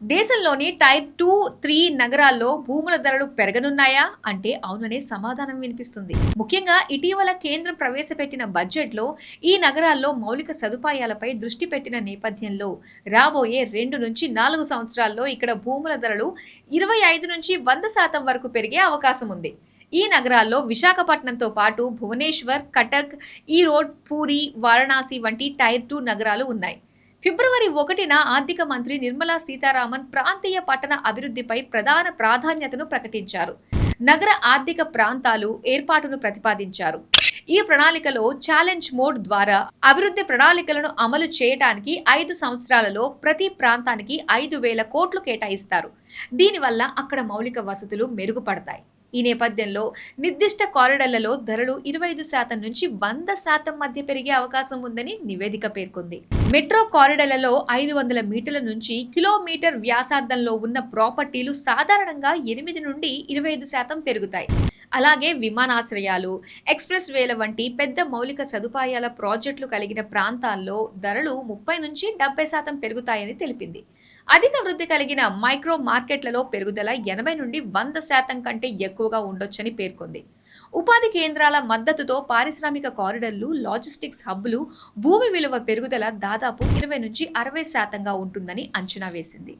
దేశంలోని టైర్ 2, 3 నగరాల్లో భూముల ధరలు పెరగనున్నాయా అంటే అవుననే సమాధానం వినిపిస్తుంది. ముఖ్యంగా ఇటీవల కేంద్రం ప్రవేశపెట్టిన బడ్జెట్లో ఈ నగరాల్లో మౌలిక సదుపాయాలపై దృష్టి పెట్టిన నేపథ్యంలో రాబోయే 2 నుంచి 4 సంవత్సరాల్లో ఇక్కడ భూముల ధరలు 25 నుంచి 100% వరకు పెరిగే అవకాశం ఉంది. ఈ నగరాల్లో విశాఖపట్నంతో పాటు భువనేశ్వర్, కటక్, ఈరోడ్, పూరి, వారణాసి వంటి టైర్ 2 నగరాలు ఉన్నాయి. ఫిబ్రవరి 1న ఆర్థిక మంత్రి నిర్మలా సీతారామన్ ప్రాంతీయ పట్టణ అభివృద్ధిపై ప్రధాన ప్రాధాన్యతను ప్రకటించారు. నగర ఆర్థిక ప్రాంతాలు ఏర్పాటును ప్రతిపాదించారు. ఈ ప్రణాళికలో ఛాలెంజ్ మోడ్ ద్వారా అభివృద్ధి ప్రణాళికలను అమలు చేయడానికి 5 సంవత్సరాలలో ప్రతి ప్రాంతానికి 5,000 కోట్లు కేటాయిస్తారు. దీనివల్ల అక్కడ మౌలిక వసతులు మెరుగుపడతాయి. ఈ నేపథ్యంలో నిర్దిష్ట కారిడార్లలో ధరలు 25% నుంచి 100% మధ్య పెరిగే అవకాశం ఉందని నివేదిక పేర్కొంది. మెట్రో కారిడార్లలో 500 మీటర్ల నుంచి కిలోమీటర్ వ్యాసార్థంలో ఉన్న ప్రాపర్టీలు సాధారణంగా 8 నుండి 25% పెరుగుతాయి. అలాగే విమానాశ్రయాలు, ఎక్స్ప్రెస్ వేల వంటి పెద్ద మౌలిక సదుపాయాల ప్రాజెక్టులు కలిగిన ప్రాంతాల్లో ధరలు 30 నుంచి 70% పెరుగుతాయని తెలిపింది. అధిక వృద్ధి కలిగిన మైక్రో మార్కెట్లలో పెరుగుదల 80 నుండి 100% కంటే ఎక్కువగా ఉండొచ్చని పేర్కొంది. ఉపాధి కేంద్రాల మద్దతుతో పారిశ్రామిక కారిడార్లు, లాజిస్టిక్స్ హబ్బులు భూమి విలువ పెరుగుదల దాదాపు 20 నుంచి 60%గా ఉంటుందని అంచనా వేసింది.